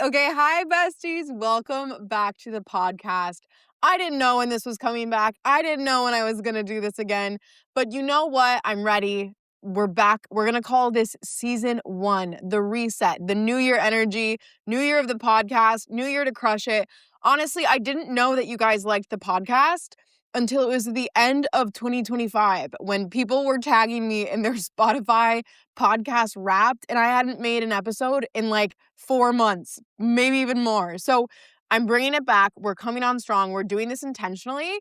Okay. Hi, besties. Welcome back to the podcast. I didn't know when this was coming back. I didn't know when I was going to do this again. But you know what? I'm ready. We're back. We're going to call this season 1, the reset, the new year energy, new year of the podcast, new year to crush it. Honestly, I didn't know that you guys liked the podcast until it was the end of 2025 when people were tagging me in their Spotify podcast Wrapped, and I hadn't made an episode in like 4 months, maybe even more. So I'm bringing it back. We're coming on strong. We're doing this intentionally,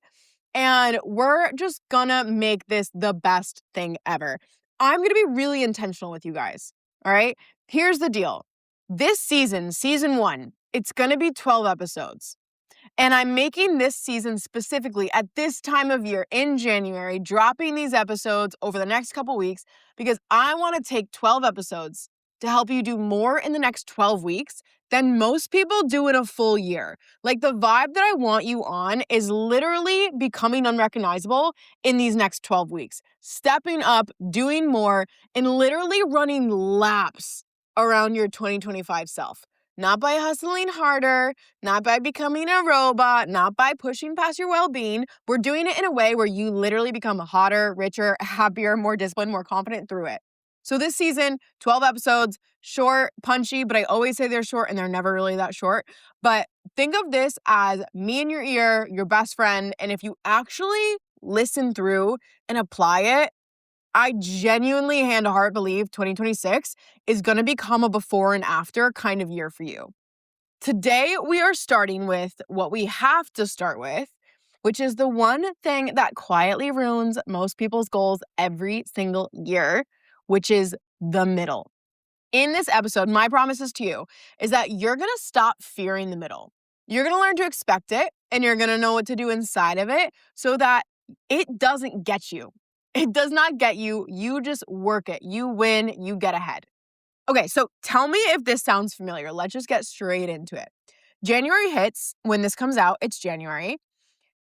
and we're just gonna make this the best thing ever. I'm gonna be really intentional with you guys. All right. Here's the deal. This season 1, it's gonna be 12 episodes. And I'm making this season specifically at this time of year in January, dropping these episodes over the next couple weeks because I want to take 12 episodes to help you do more in the next 12 weeks than most people do in a full year. Like, the vibe that I want you on is literally becoming unrecognizable in these next 12 weeks, stepping up, doing more, and literally running laps around your 2025 self. Not by hustling harder, not by becoming a robot, not by pushing past your well-being. We're doing it in a way where you literally become hotter, richer, happier, more disciplined, more confident through it. So this season, 12 episodes, short, punchy, but I always say they're short and they're never really that short. But think of this as me in your ear, your best friend. And if you actually listen through and apply it, I genuinely, hand to heart, believe 2026 is going to become a before and after kind of year for you. Today, we are starting with what we have to start with, which is the one thing that quietly ruins most people's goals every single year, which is the middle. In this episode, my promises to you is that you're going to stop fearing the middle. You're going to learn to expect it, and you're going to know what to do inside of it so that it doesn't get you. It does not get you. You just work it. You win. You get ahead. Okay, so tell me if this sounds familiar. Let's just get straight into it. January hits. When this comes out, it's January,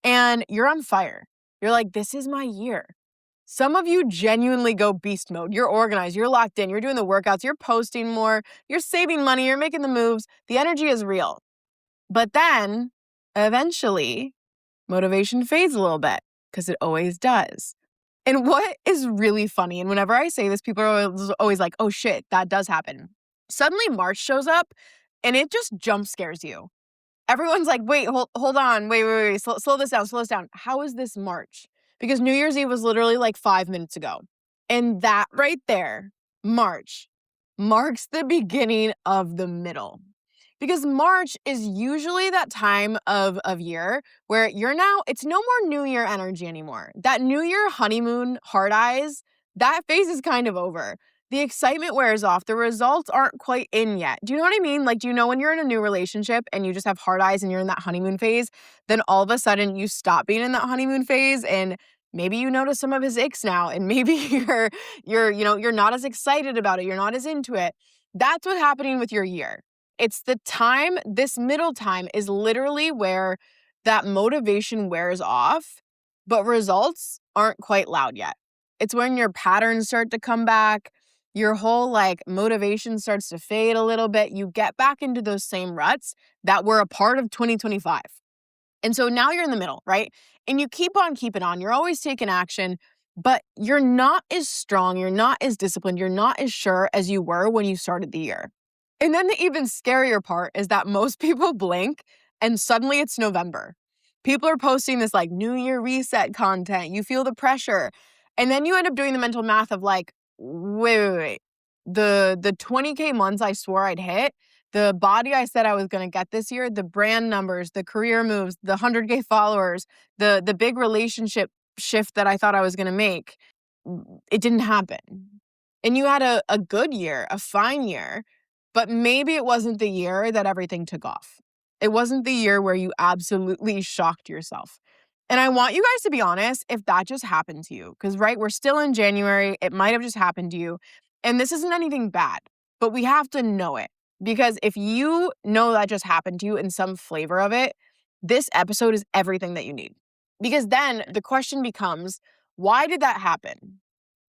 and you're on fire. You're like, this is my year. Some of you genuinely go beast mode. You're organized. You're locked in. You're doing the workouts. You're posting more. You're saving money. You're making the moves. The energy is real. But then, eventually, motivation fades a little bit because it always does. And what is really funny, and whenever I say this, people are always like, oh shit, that does happen. Suddenly March shows up and it just jump scares you. Everyone's like, wait, hold on, wait, slow this down. How is this March? Because New Year's Eve was literally like 5 minutes ago. And that right there, March, marks the beginning of the middle. Because March is usually that time of year where it's no more New Year energy anymore. That New Year honeymoon, hard eyes, that phase is kind of over. The excitement wears off. The results aren't quite in yet. Do you know what I mean? Like, do you know when you're in a new relationship and you just have hard eyes and you're in that honeymoon phase, then all of a sudden you stop being in that honeymoon phase and maybe you notice some of his icks now and maybe you're not as excited about it. You're not as into it. That's what's happening with your year. It's the time, this middle time is literally where that motivation wears off, but results aren't quite loud yet. It's when your patterns start to come back, your whole motivation starts to fade a little bit. You get back into those same ruts that were a part of 2025. And so now you're in the middle, right? And you keep on keeping on. You're always taking action, but you're not as strong. You're not as disciplined. You're not as sure as you were when you started the year. And then the even scarier part is that most people blink and suddenly it's November. People are posting this New Year reset content. You feel the pressure. And then you end up doing the mental math of wait. The 20K months I swore I'd hit, the body I said I was going to get this year, the brand numbers, the career moves, the 100K followers, the big relationship shift that I thought I was going to make, it didn't happen. And you had a good year, a fine year, but maybe it wasn't the year that everything took off. It wasn't the year where you absolutely shocked yourself. And I want you guys to be honest if that just happened to you. Because, right, we're still in January. It might have just happened to you. And this isn't anything bad, but we have to know it. Because if you know that just happened to you in some flavor of it, this episode is everything that you need. Because then the question becomes, why did that happen?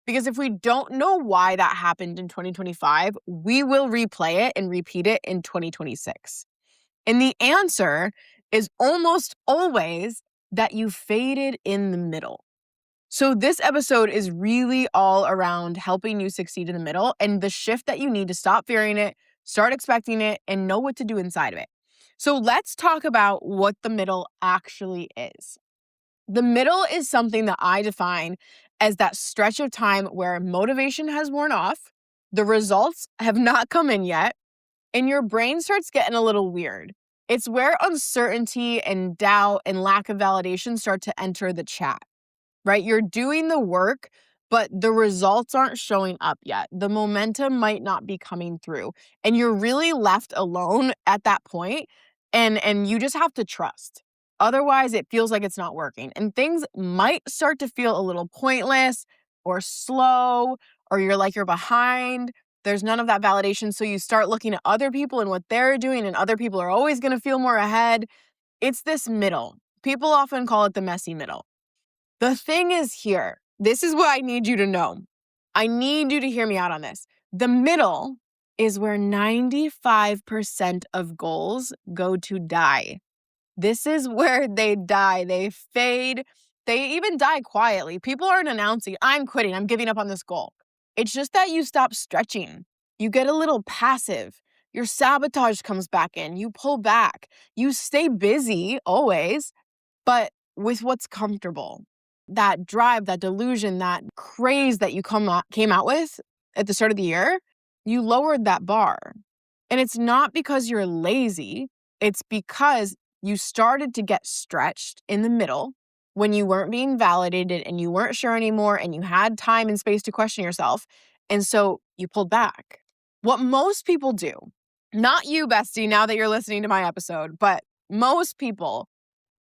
Because if we don't know why that happened in 2025, we will replay it and repeat it in 2026. And the answer is almost always that you faded in the middle. So this episode is really all around helping you succeed in the middle and the shift that you need to stop fearing it, start expecting it, and know what to do inside of it. So let's talk about what the middle actually is. The middle is something that I define as that stretch of time where motivation has worn off, the results have not come in yet, and your brain starts getting a little weird. It's where uncertainty and doubt and lack of validation start to enter the chat, right? You're doing the work, but the results aren't showing up yet. The momentum might not be coming through, and you're really left alone at that point, and you just have to trust. Otherwise, it feels like it's not working, and things might start to feel a little pointless or slow, or you're behind. There's none of that validation, so you start looking at other people and what they're doing, and other people are always going to feel more ahead. It's this middle. People often call it the messy middle. The thing is here, this is what I need you to know. I need you to hear me out on this. The middle is where 95% of goals go to die. This is where they die. They fade. They even die quietly. People aren't announcing, I'm quitting, I'm giving up on this goal. It's just that you stop stretching. You get a little passive. Your sabotage comes back in. You pull back. You stay busy always, but with what's comfortable. That drive, that delusion, that craze that you came out with at the start of the year, you lowered that bar. And it's not because you're lazy. It's because you started to get stretched in the middle when you weren't being validated and you weren't sure anymore and you had time and space to question yourself. And so you pulled back. What most people do, not you, bestie, now that you're listening to my episode, but most people,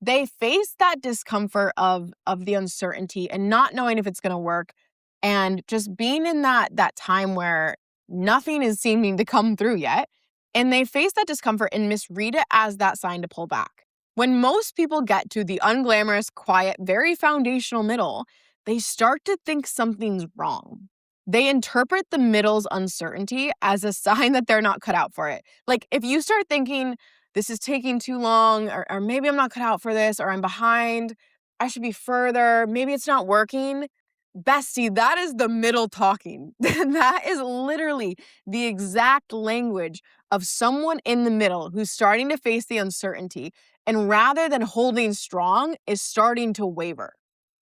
they face that discomfort of the uncertainty and not knowing if it's going to work and just being in that time where nothing is seeming to come through yet. And they face that discomfort and misread it as that sign to pull back. When most people get to the unglamorous, quiet, very foundational middle, they start to think something's wrong. They interpret the middle's uncertainty as a sign that they're not cut out for it. Like if you start thinking, this is taking too long, or maybe I'm not cut out for this, or I'm behind, I should be further, maybe it's not working. Bestie, that is the middle talking. That is literally the exact language of someone in the middle who's starting to face the uncertainty, and rather than holding strong, is starting to waver.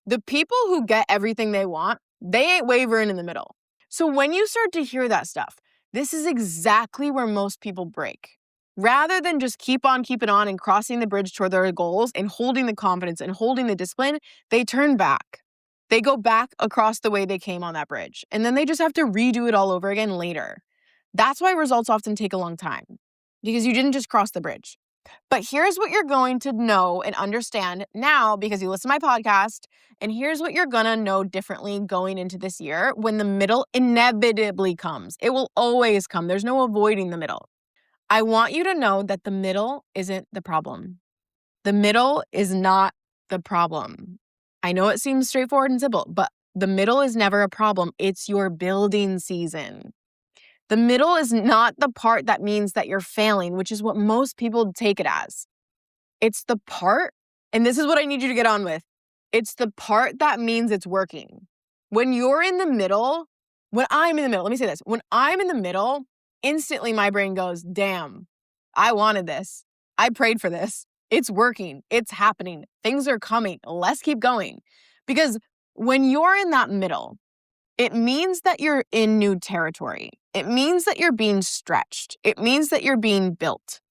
The people who get everything they want, they ain't wavering in the middle. So when you start to hear that stuff, this is exactly where most people break. Rather than just keep on keeping on and crossing the bridge toward their goals and holding the confidence and holding the discipline, they turn back. They go back across the way they came on that bridge, and then they just have to redo it all over again later. That's why results often take a long time, because you didn't just cross the bridge. But here's what you're going to know and understand now because you listen to my podcast, and here's what you're gonna know differently going into this year when the middle inevitably comes. It will always come. There's no avoiding the middle. I want you to know that the middle isn't the problem. The middle is not the problem. I know it seems straightforward and simple, but the middle is never a problem. It's your building season. The middle is not the part that means that you're failing, which is what most people take it as. It's the part, and this is what I need you to get on with. It's the part that means it's working. When you're in the middle, when I'm in the middle, let me say this. When I'm in the middle, instantly my brain goes, damn, I wanted this. I prayed for this. It's working. It's happening. Things are coming. Let's keep going. Because when you're in that middle, it means that you're in new territory. It means that you're being stretched. It means that you're being built.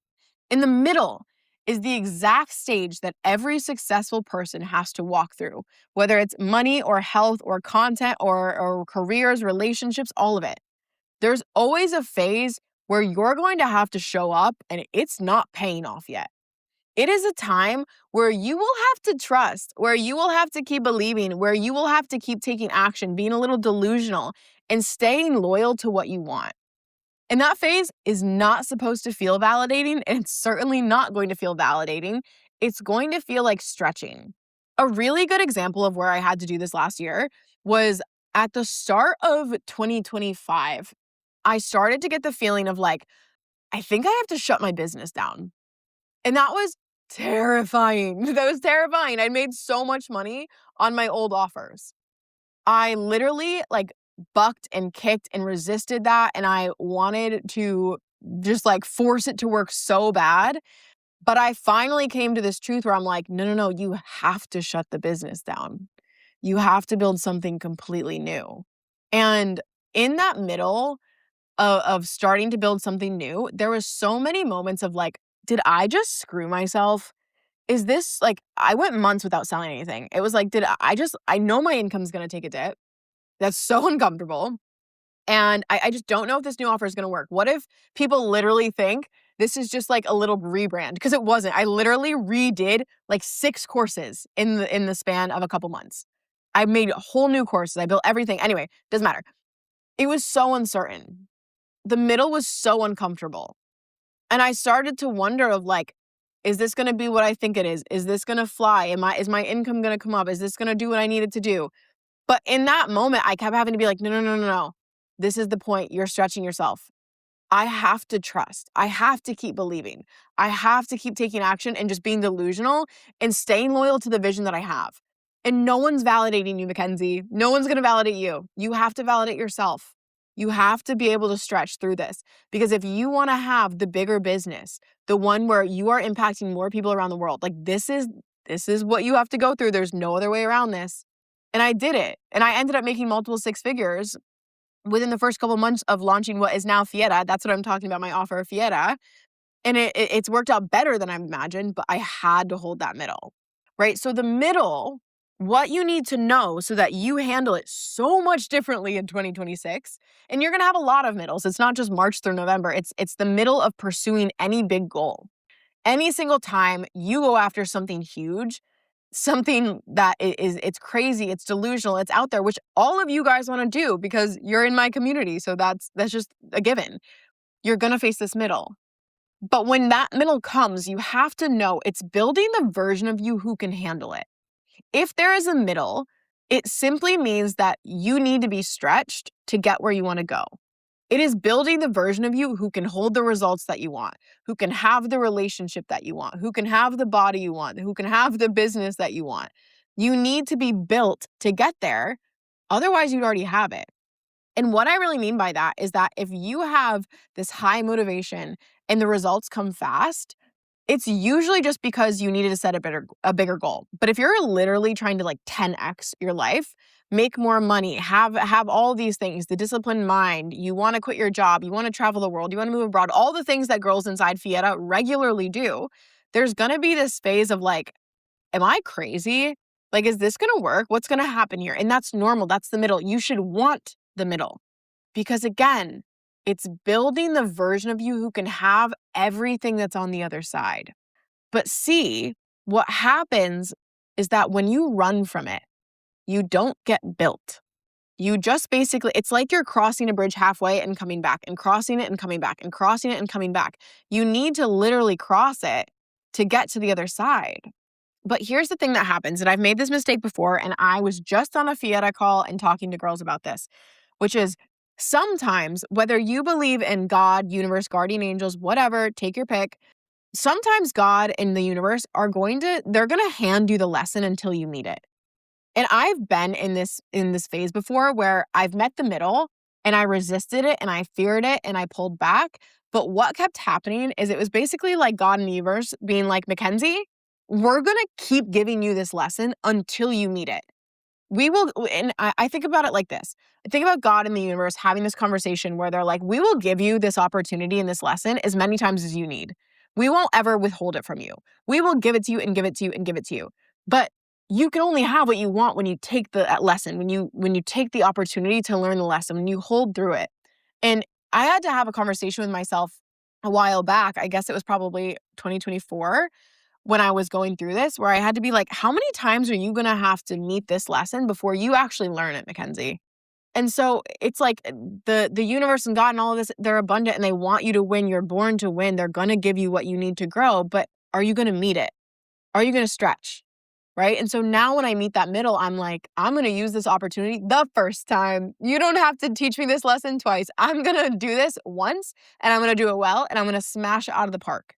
In the middle is the exact stage that every successful person has to walk through, whether it's money or health or content or careers, relationships, all of it. There's always a phase where you're going to have to show up and it's not paying off yet. It is a time where you will have to trust, where you will have to keep believing, where you will have to keep taking action, being a little delusional, and staying loyal to what you want. And that phase is not supposed to feel validating, and it's certainly not going to feel validating. It's going to feel like stretching. A really good example of where I had to do this last year was at the start of 2025, I started to get the feeling of like, I think I have to shut my business down. And that was terrifying. That was terrifying. I made so much money on my old offers. I literally like bucked and kicked and resisted that. And I wanted to just like force it to work so bad. But I finally came to this truth where I'm like, no, no, no, you have to shut the business down. You have to build something completely new. And in that middle of starting to build something new, there was so many moments of like, did I just screw myself? Is this like, I went months without selling anything. It was like, I know my income's gonna take a dip. That's so uncomfortable. And I just don't know if this new offer is gonna work. What if people literally think this is just like a little rebrand? Because it wasn't. I literally redid like 6 courses in the span of a couple months. I made whole new courses. I built everything. Anyway, doesn't matter. It was so uncertain. The middle was so uncomfortable. And I started to wonder of like, is this gonna be what I think it is? Is this gonna fly? Is my income gonna come up? Is this gonna do what I need it to do? But in that moment, I kept having to be like, no, no, no, no, no. This is the point. You're stretching yourself. I have to trust. I have to keep believing. I have to keep taking action and just being delusional and staying loyal to the vision that I have. And no one's validating you, Mackenzie. No one's going to validate you. You have to validate yourself. You have to be able to stretch through this. Because if you want to have the bigger business, the one where you are impacting more people around the world, like this is what you have to go through. There's no other way around this. And I did it. And I ended up making multiple 6 figures within the first couple months of launching what is now Fiera. That's what I'm talking about, my offer, Fiera. And it's worked out better than I imagined, but I had to hold that middle, right? So the middle, what you need to know so that you handle it so much differently in 2026, and you're going to have a lot of middles. It's not just March through November. It's the middle of pursuing any big goal. Any single time you go after something huge, something that it's crazy, it's delusional, it's out there, which all of you guys want to do because you're in my community. So that's just a given. You're going to face this middle. But when that middle comes, you have to know it's building the version of you who can handle it. If there is a middle, it simply means that you need to be stretched to get where you want to go. It is building the version of you who can hold the results that you want, who can have the relationship that you want, who can have the body you want, who can have the business that you want. You need to be built to get there. Otherwise, you'd already have it. And what I really mean by that is that if you have this high motivation and the results come fast, it's usually just because you needed to set a bigger goal. But if you're literally trying to like 10x your life, make more money, have all these things, the disciplined mind, you want to quit your job, you want to travel the world, you want to move abroad, all the things that girls inside Fiera regularly do, there's going to be this phase of like, am I crazy? Like, is this going to work? What's going to happen here? And that's normal. That's the middle. You should want the middle because again, it's building the version of you who can have everything that's on the other side. But see, what happens is that when you run from it, you don't get built. You just basically, it's like you're crossing a bridge halfway and coming back and crossing it and coming back and crossing it and coming back. You need to literally cross it to get to the other side. But here's the thing that happens, and I've made this mistake before, and I was just on a Fiera call and talking to girls about this, which is sometimes, whether you believe in God, universe, guardian angels, whatever, take your pick, sometimes God and the universe they're going to hand you the lesson until you meet it. And I've been in this phase before where I've met the middle and I resisted it and I feared it and I pulled back. But what kept happening is it was basically like God and the universe being like, Mackenzie, we're going to keep giving you this lesson until you meet it. We will, and I think about it like this. I think about God and the universe having this conversation where they're like, we will give you this opportunity and this lesson as many times as you need. We won't ever withhold it from you. We will give it to you and give it to you and give it to you. But you can only have what you want when you take the lesson, when you take the opportunity to learn the lesson, when you hold through it. And I had to have a conversation with myself a while back. I guess it was probably 2024 when I was going through this, where I had to be like, how many times are you going to have to meet this lesson before you actually learn it, Mackenzie? And so it's like the universe and God and all of this, they're abundant and they want you to win. You're born to win. They're going to give you what you need to grow, but are you going to meet it? Are you going to stretch? right? And so now when I meet that middle, I'm like, I'm going to use this opportunity the first time. You don't have to teach me this lesson twice. I'm going to do this once and I'm going to do it well and I'm going to smash it out of the park.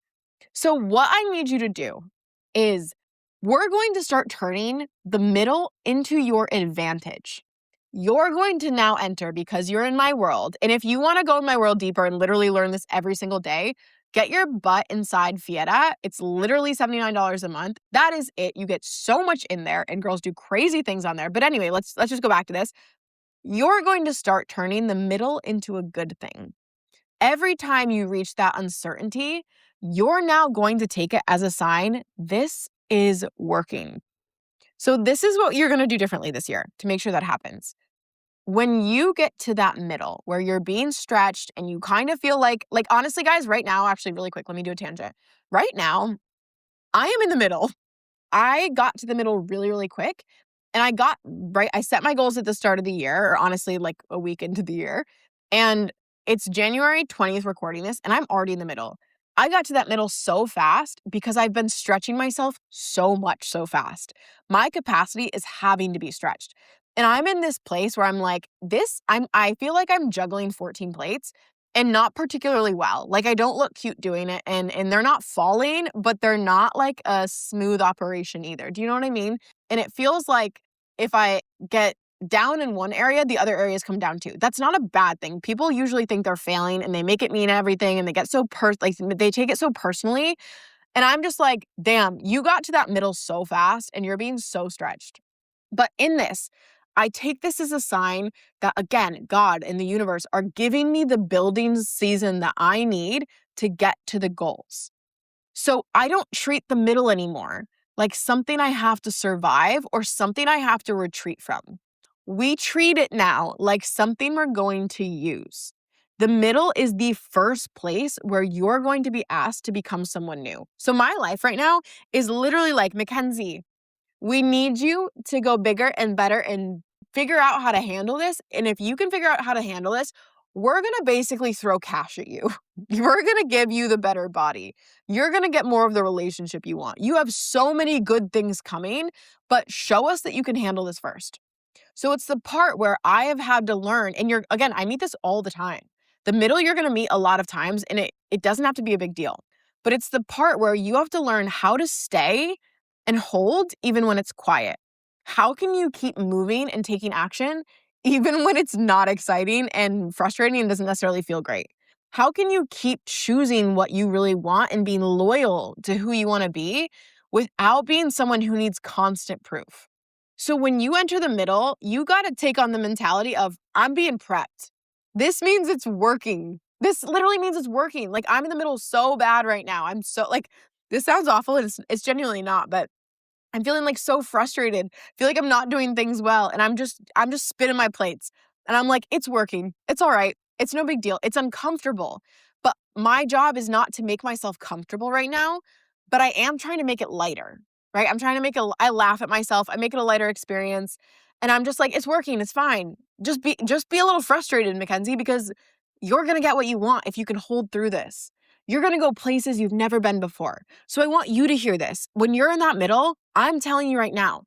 So what I need you to do is we're going to start turning the middle into your advantage. You're going to now enter because you're in my world. And if you want to go in my world deeper and literally learn this every single day, get your butt inside Fieta. It's literally $79 a month. That is it. You get so much in there and girls do crazy things on there. But anyway, let's just go back to this. You're going to start turning the middle into a good thing. Every time you reach that uncertainty, you're now going to take it as a sign this is working. So this is what you're going to do differently this year to make sure that happens. When you get to that middle where you're being stretched and you kind of feel like honestly, guys, right now, actually really quick, let me do a tangent. Right now, I am in the middle. I got to the middle really, really quick. And I set my goals at the start of the year, or honestly, like a week into the year. And it's January 20th recording this, and I'm already in the middle. I got to that middle so fast because I've been stretching myself so much so fast. My capacity is having to be stretched. And I'm in this place where I'm like, I feel like I'm juggling 14 plates and not particularly well. Like I don't look cute doing it and they're not falling, but they're not like a smooth operation either. Do you know what I mean? And it feels like if I get down in one area, the other areas come down too. That's not a bad thing. People usually think they're failing and they make it mean everything and they get so they take it so personally. And I'm just like, damn, you got to that middle so fast and you're being so stretched. But in this, I take this as a sign that, again, God and the universe are giving me the building season that I need to get to the goals. So I don't treat the middle anymore like something I have to survive or something I have to retreat from. We treat it now like something we're going to use. The middle is the first place where you're going to be asked to become someone new. So my life right now is literally like, Mackenzie, we need you to go bigger and better and figure out how to handle this. And if you can figure out how to handle this, we're going to basically throw cash at you. We're going to give you the better body. You're going to get more of the relationship you want. You have so many good things coming, but show us that you can handle this first. So it's the part where I have had to learn, and again, I meet this all the time. The middle you're going to meet a lot of times, and it doesn't have to be a big deal. But it's the part where you have to learn how to stay and hold even when it's quiet. How can you keep moving and taking action even when it's not exciting and frustrating and doesn't necessarily feel great? How can you keep choosing what you really want and being loyal to who you want to be without being someone who needs constant proof? So when you enter the middle, you got to take on the mentality of, I'm being prepped. This means it's working. This literally means it's working. Like I'm in the middle so bad right now. I'm so like, this sounds awful. It's genuinely not, but I'm feeling like so frustrated. I feel like I'm not doing things well. And I'm just spinning my plates. And I'm like, it's working. It's all right. It's no big deal. It's uncomfortable. But my job is not to make myself comfortable right now, but I am trying to make it lighter, right? I'm trying to I laugh at myself. I make it a lighter experience. And I'm just like, it's working. It's fine. Just be a little frustrated, Mackenzie, because you're going to get what you want if you can hold through this. You're going to go places you've never been before. So I want you to hear this. When you're in that middle, I'm telling you right now,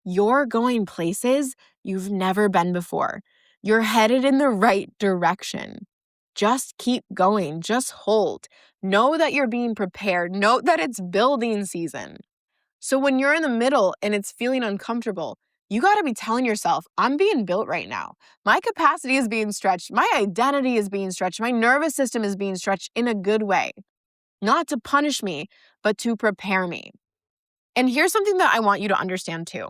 you're going places you've never been before. You're headed in the right direction. Just keep going. Just hold. Know that you're being prepared. Know that it's building season. So when you're in the middle and it's feeling uncomfortable, you got to be telling yourself, I'm being built right now. My capacity is being stretched. My identity is being stretched. My nervous system is being stretched in a good way, not to punish me, but to prepare me. And here's something that I want you to understand too.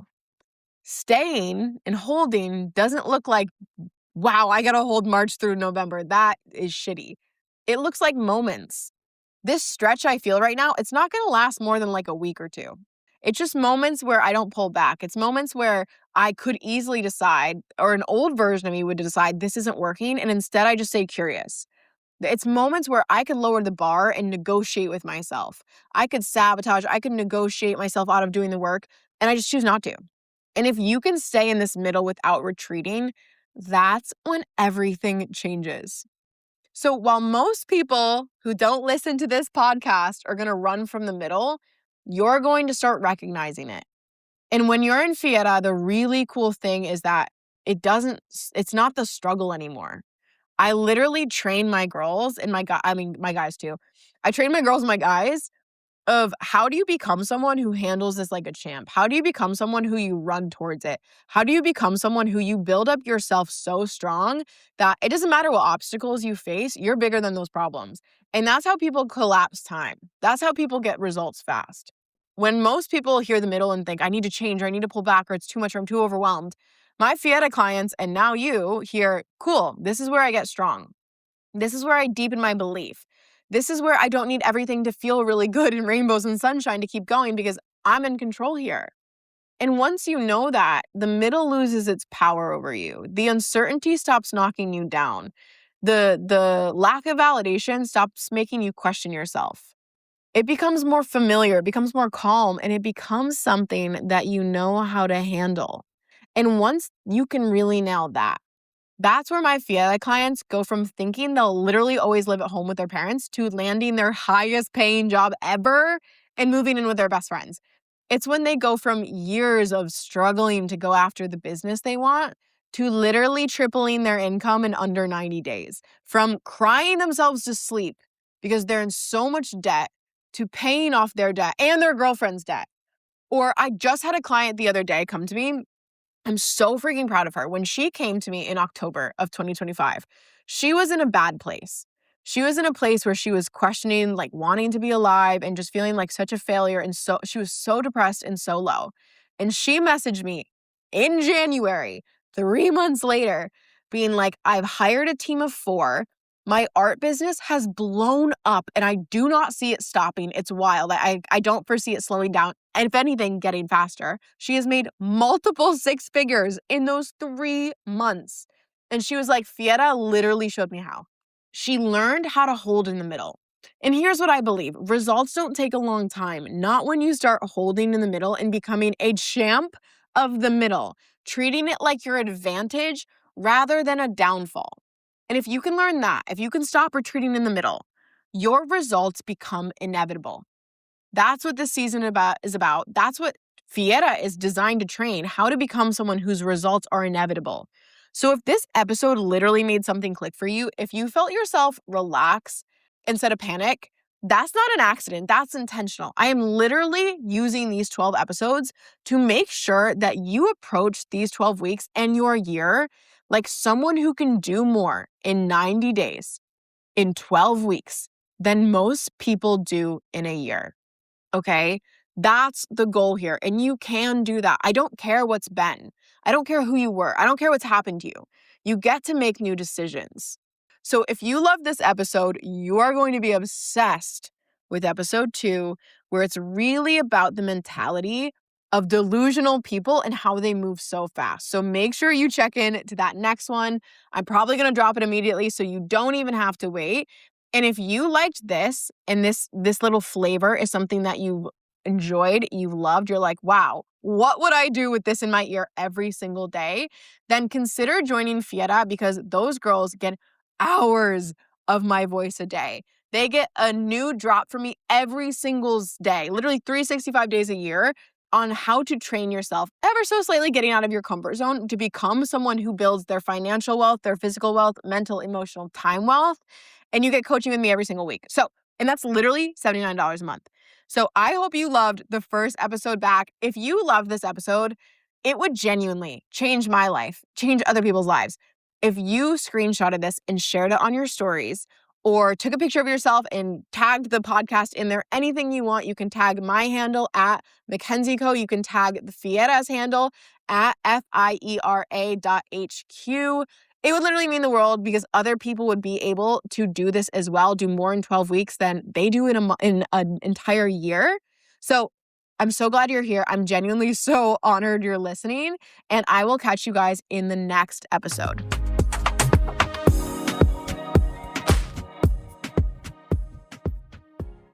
Staying and holding doesn't look like, wow, I got to hold March through November. That is shitty. It looks like moments. This stretch I feel right now, it's not going to last more than like a week or two. It's just moments where I don't pull back. It's moments where I could easily decide, or an old version of me would decide this isn't working, and instead I just stay curious. It's moments where I could lower the bar and negotiate with myself. I could sabotage, I could negotiate myself out of doing the work, and I just choose not to. And if you can stay in this middle without retreating, that's when everything changes. So while most people who don't listen to this podcast are going to run from the middle, you're going to start recognizing it. And when you're in Fiera, the really cool thing is that it's not the struggle anymore. I literally train my girls and my guys too. I train my girls and my guys of how do you become someone who handles this like a champ? How do you become someone who you run towards it? How do you become someone who you build up yourself so strong that it doesn't matter what obstacles you face, you're bigger than those problems. And that's how people collapse time. That's how people get results fast. When most people hear the middle and think, I need to change, or I need to pull back, or it's too much, or I'm too overwhelmed, my Fiera clients and now you hear, cool, this is where I get strong. This is where I deepen my belief. This is where I don't need everything to feel really good and rainbows and sunshine to keep going because I'm in control here. And once you know that, the middle loses its power over you. The uncertainty stops knocking you down. The lack of validation stops making you question yourself. It becomes more familiar, it becomes more calm, and it becomes something that you know how to handle. And once you can really nail that, that's where my Fiera clients go from thinking they'll literally always live at home with their parents to landing their highest paying job ever and moving in with their best friends. It's when they go from years of struggling to go after the business they want to literally tripling their income in under 90 days. From crying themselves to sleep because they're in so much debt to paying off their debt and their girlfriend's debt. Or I just had a client the other day come to me. I'm so freaking proud of her. When she came to me in October of 2025, she was in a bad place. She was in a place where she was questioning, like wanting to be alive and just feeling like such a failure. And so she was so depressed and so low. And she messaged me in January, 3 months later, being like, I've hired a team of 4. My art business has blown up and I do not see it stopping. It's wild. I don't foresee it slowing down. And if anything, getting faster. She has made multiple 6 figures in those 3 months. And she was like, Fiera literally showed me how. She learned how to hold in the middle. And here's what I believe. Results don't take a long time. Not when you start holding in the middle and becoming a champ of the middle, treating it like your advantage rather than a downfall. And if you can learn that, if you can stop retreating in the middle, your results become inevitable. That's what this season is about. That's what Fiera is designed to train, how to become someone whose results are inevitable. So if this episode literally made something click for you, if you felt yourself relax instead of panic, that's not an accident. That's intentional. I am literally using these 12 episodes to make sure that you approach these 12 weeks and your year like someone who can do more in 90 days, in 12 weeks, than most people do in a year. Okay? That's the goal here. And you can do that. I don't care what's been. I don't care who you were. I don't care what's happened to you. You get to make new decisions. So if you love this episode, you are going to be obsessed with episode 2, where it's really about the mentality of delusional people and how they move so fast. So make sure you check in to that next one. I'm probably going to drop it immediately so you don't even have to wait. And if you liked this and this little flavor is something that you've enjoyed, you've loved, you're like, wow, what would I do with this in my ear every single day? Then consider joining Fiera because those girls get hours of my voice a day. They get a new drop from me every single day, literally 365 days a year, on how to train yourself ever so slightly getting out of your comfort zone to become someone who builds their financial wealth, their physical wealth, mental, emotional, time wealth. And you get coaching with me every single week. And that's literally $79 a month. So I hope you loved the first episode back. If you love this episode, it would genuinely change my life, change other people's lives. If you screenshotted this and shared it on your stories or took a picture of yourself and tagged the podcast in there, anything you want, you can tag my handle at Mackenzie Co. You can tag the Fiera's handle at FIERA.HQ. It would literally mean the world because other people would be able to do this as well, do more in 12 weeks than they do in an entire year. So I'm so glad you're here. I'm genuinely so honored you're listening, and I will catch you guys in the next episode.